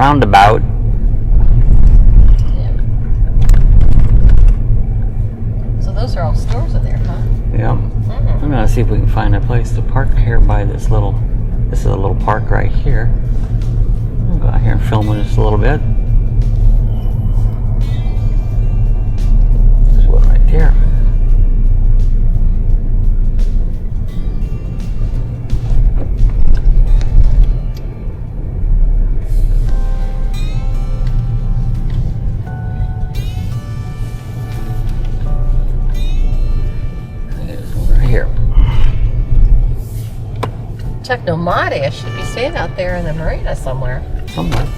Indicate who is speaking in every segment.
Speaker 1: roundabout.
Speaker 2: Yeah. So those are all stores in there, huh?
Speaker 1: Yeah. I'm gonna see if we can find a place to park here by this is a little park right here. I'll go out here and film it just a little bit. There's one right there. There's one right here.
Speaker 2: Technomati should be staying out there in the marina somewhere.
Speaker 1: Somewhere.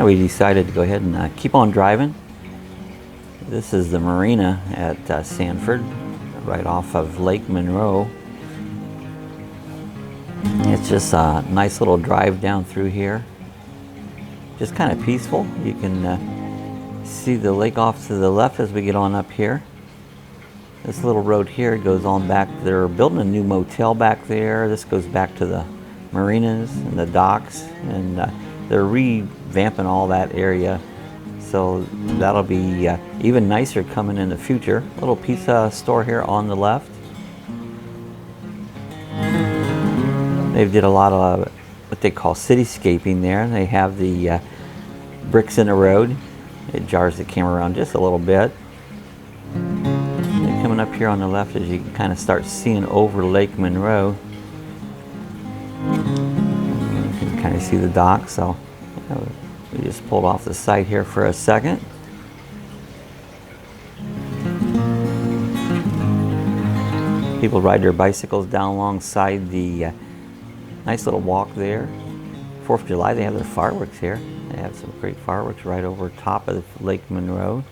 Speaker 1: We decided to go ahead and keep on driving. This is the marina at Sanford, right off of Lake Monroe. It's just a nice little drive down through here. Just kind of peaceful. You can see the lake off to the left as we get on up here. This little road here goes on back. They're building a new motel back there. This goes back to the marinas and the docks, and they're revamping all that area, so that'll be even nicer coming in the future. Little pizza store here on the left. They did a lot of what they call cityscaping there. They have the bricks in the road. It jars the camera around just a little bit. And coming up here on the left, as you can kind of start seeing over Lake Monroe. Kind of see the dock, so we just pulled off the site here for a second. People ride their bicycles down alongside the nice little walk there. 4th of July, they have their fireworks here. They have some great fireworks right over top of Lake Monroe.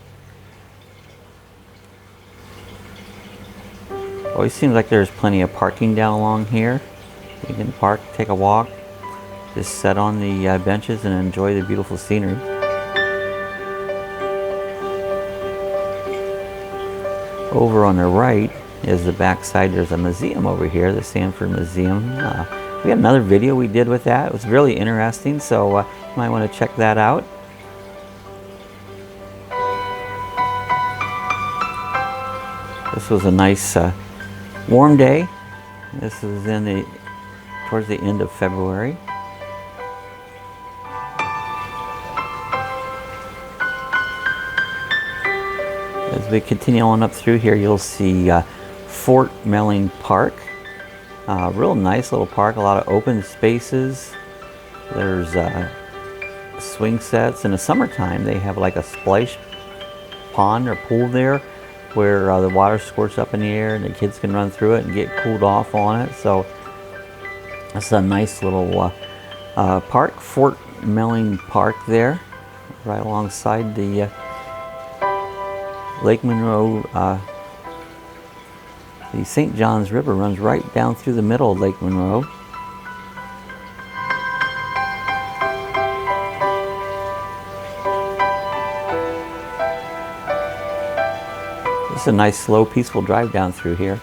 Speaker 1: Always seems like there's plenty of parking down along here. You can park, take a walk. Just sit on the benches and enjoy the beautiful scenery. Over on the right is the backside. There's a museum over here, the Sanford Museum. We had another video we did with that. It was really interesting, so you might want to check that out. This was a nice warm day. This was towards the end of February. As we continue on up through here, you'll see Fort Mellon Park. Real nice little park, a lot of open spaces. There's swing sets. In the summertime, they have like a splash pond or pool there where the water squirts up in the air and the kids can run through it and get cooled off on it. So that's a nice little park, Fort Mellon Park there, right alongside the Lake Monroe, the St. Johns River runs right down through the middle of Lake Monroe. It's a nice, slow, peaceful drive down through here.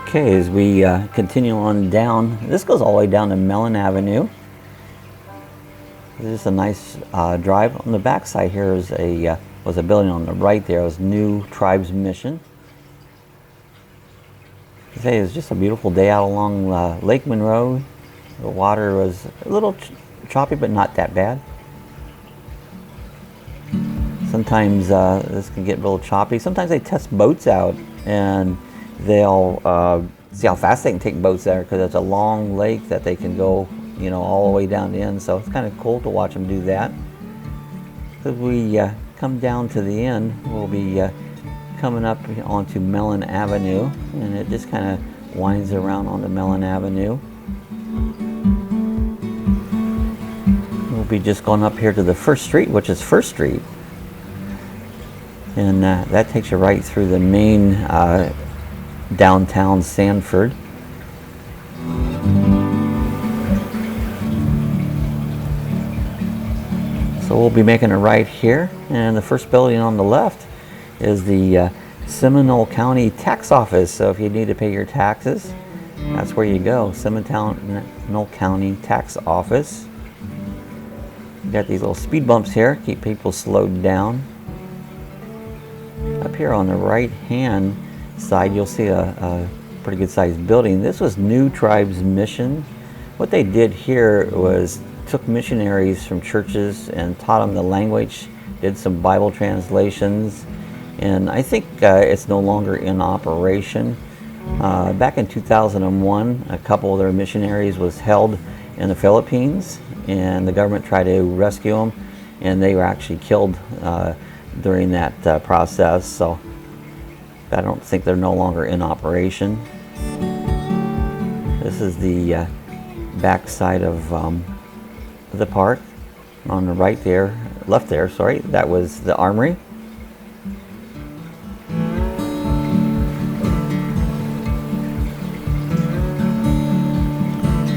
Speaker 1: Okay, as we continue on down, this goes all the way down to Mellon Avenue. This is a nice drive. On the back side here is was a building on the right there. It was New Tribes Mission. Today is just a beautiful day out along Lake Monroe. The water was a little choppy, but not that bad. Sometimes this can get a little choppy. Sometimes they test boats out and they'll see how fast they can take boats there, because it's a long lake that they can go, you know, all the way down the end. So it's kind of cool to watch them do that. As we come down to the end, we'll be coming up onto Mellon Avenue, and it just kind of winds around onto Mellon Avenue. We'll be just going up here to the first street, which is First Street, and that takes you right through the main downtown Sanford. So we'll be making a right here, and the first building on the left is the Seminole County Tax Office. So if you need to pay your taxes, that's where you go. Seminole County Tax Office. You got these little speed bumps here, keep people slowed down. Up here on the right hand side, you'll see a pretty good sized building. This was New Tribes Mission. What they did here was took missionaries from churches and taught them the language, did some Bible translations, and I think it's no longer in operation. Back in 2001, a couple of their missionaries was held in the Philippines, and the government tried to rescue them, and they were actually killed during that process. So I don't think they're no longer in operation. This is the back side of the park. On the right there, left there, sorry, that was the Armory.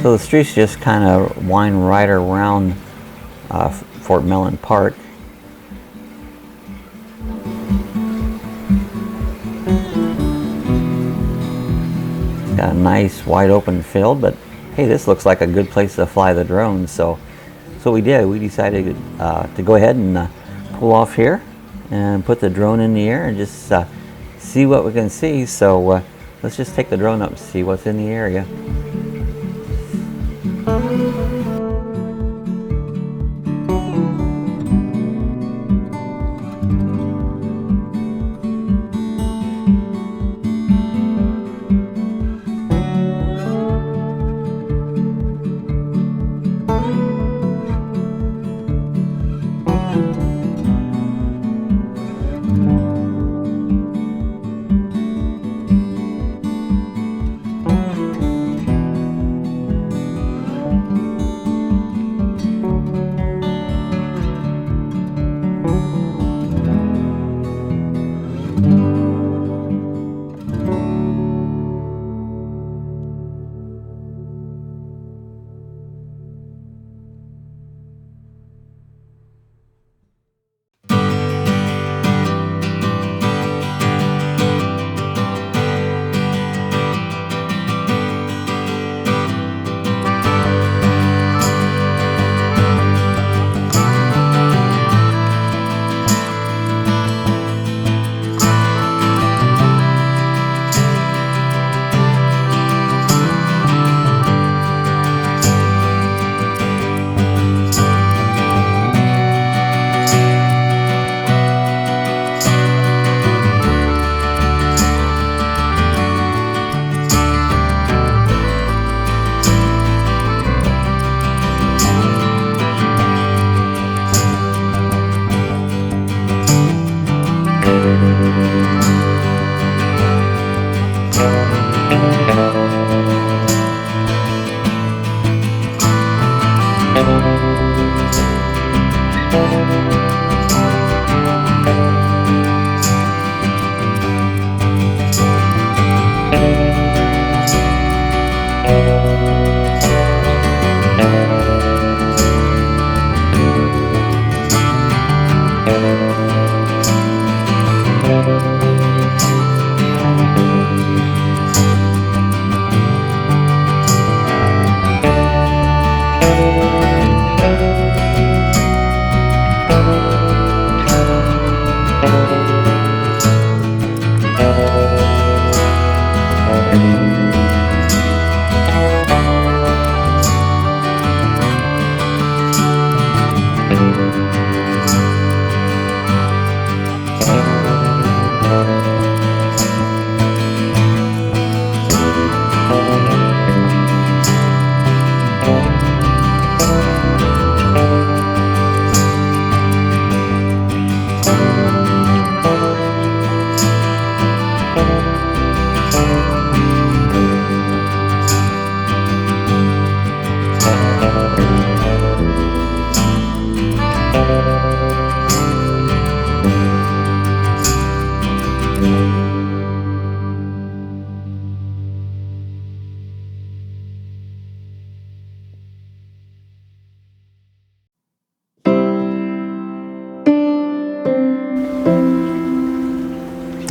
Speaker 1: So the streets just kind of wind right around Fort Mellon Park. Got a nice wide open field, but hey, this looks like a good place to fly the drone. So we did. We decided to go ahead and pull off here and put the drone in the air and just see what we can see. So let's just take the drone up and see what's in the area.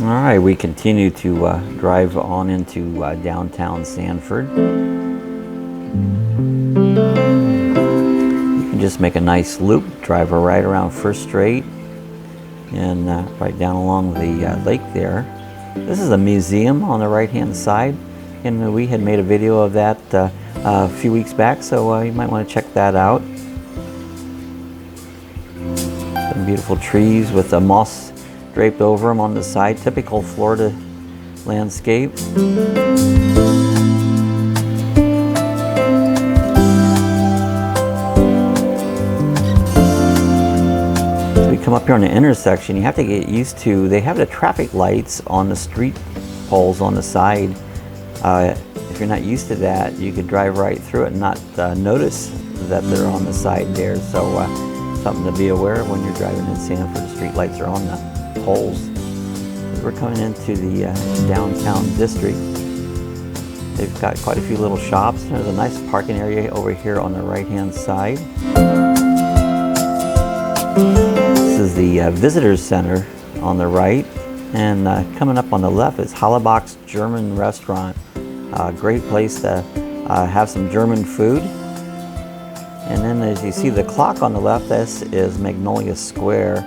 Speaker 1: Alright, we continue to drive on into downtown Sanford. You can just make a nice loop, drive right around First Street, and right down along the lake there. This is a museum on the right hand side, and we had made a video of that a few weeks back, so you might want to check that out. Some beautiful trees with the moss draped over them on the side, typical Florida landscape. So we come up here on the intersection, you have to get used to, they have the traffic lights on the street poles on the side. If you're not used to that, you could drive right through it and not notice that they're on the side there. So something to be aware of when you're driving in Sanford. The street lights are on the poles. We're coming into the downtown district. They've got quite a few little shops. There's a nice parking area over here on the right hand side. This is the visitor center on the right, and coming up on the left is Hollaback's German restaurant. Great place to have some German food. And then as you see the clock on the left, this is Magnolia Square.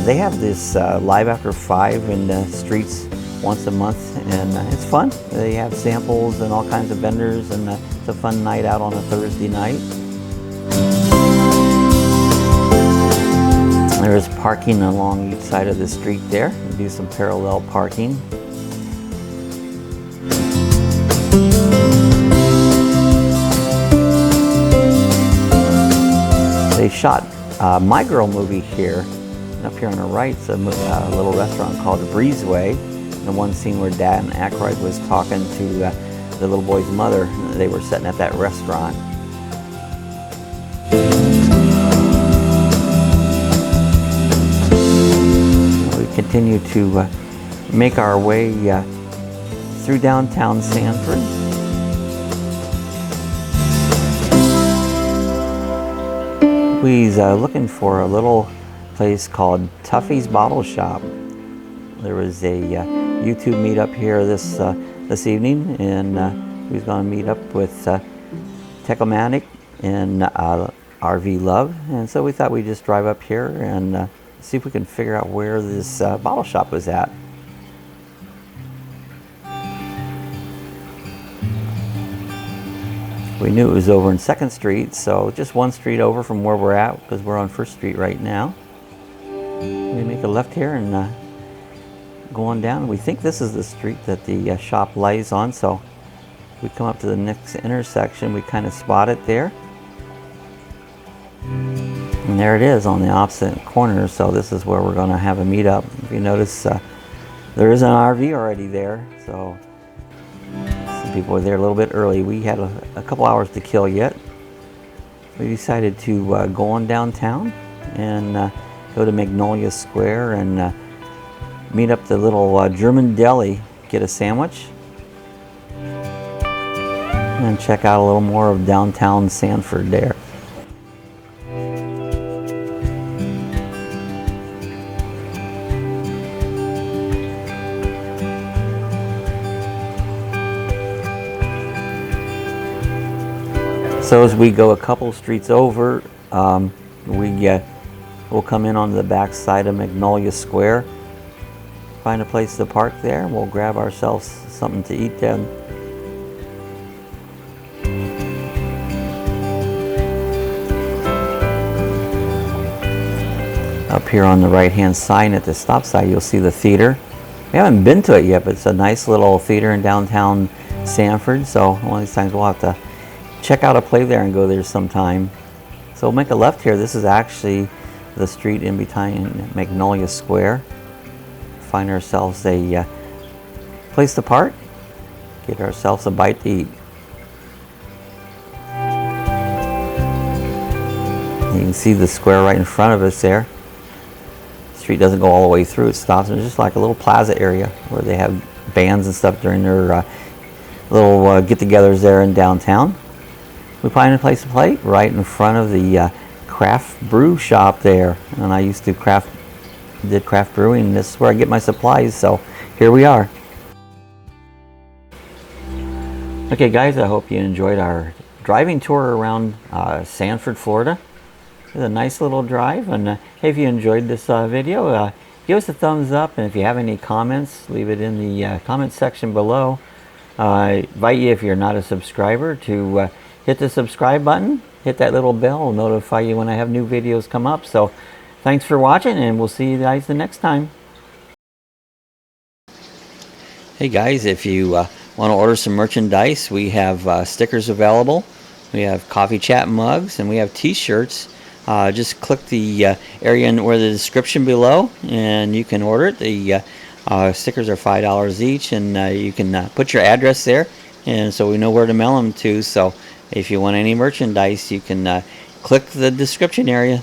Speaker 1: They have this Live After 5 in the streets once a month, and it's fun. They have samples and all kinds of vendors, and it's a fun night out on a Thursday night. There's parking along each side of the street there. We do some parallel parking. They shot My Girl movie here. And up here on the right is a little restaurant called Breezeway. The one scene where Dan Aykroyd was talking to the little boy's mother. They were sitting at that restaurant. We continue to make our way through downtown Sanford. We's looking for a little place called Tuffy's Bottle Shop. There was a YouTube meetup here this evening, and we was going to meet up with Techomatic and RV Love, and so we thought we'd just drive up here and see if we can figure out where this bottle shop was at. We knew it was over in 2nd Street, so just one street over from where we're at, because we're on 1st Street right now. We make a left here and go on down. We think this is the street that the shop lies on, so we come up to the next intersection, we kind of spot it there. And there it is on the opposite corner, so this is where we're going to have a meetup. If you notice, there is an RV already there, so some people were there a little bit early. We had a couple hours to kill yet. We decided to go on downtown and go to Magnolia Square and meet up the little German deli get a sandwich, and check out a little more of downtown Sanford there. So as we go a couple streets over, we'll come in on the back side of Magnolia Square, find a place to park there, and we'll grab ourselves something to eat then. Up here on the right hand side at the stop sign, you'll see the theater. We haven't been to it yet, but it's a nice little theater in downtown Sanford, so one of these times we'll have to check out a play there and go there sometime. So we'll make a left here. This is actually the street in between Magnolia Square. Find ourselves a place to park, get ourselves a bite to eat. You can see the square right in front of us there. The street doesn't go all the way through, it stops, and it's just like a little plaza area where they have bands and stuff during their little get-togethers there in downtown. We find a place to play right in front of the craft brew shop there, and I used to did craft brewing, and this is where I get my supplies, so here we are. Okay guys, I hope you enjoyed our driving tour around Sanford, Florida. It's a nice little drive, and hey, if you enjoyed this video, give us a thumbs up, and if you have any comments, leave it in the comment section below. I invite you, if you're not a subscriber, to hit the subscribe button, hit that little bell, it'll notify you when I have new videos come up. So thanks for watching, and we'll see you guys the next time. Hey guys, if you want to order some merchandise, we have stickers available, we have coffee chat mugs, and we have t-shirts. Just click the area where the description below and you can order it. The stickers are $5 each, and you can put your address there, and so we know where to mail them to. So if you want any merchandise, you can click the description area.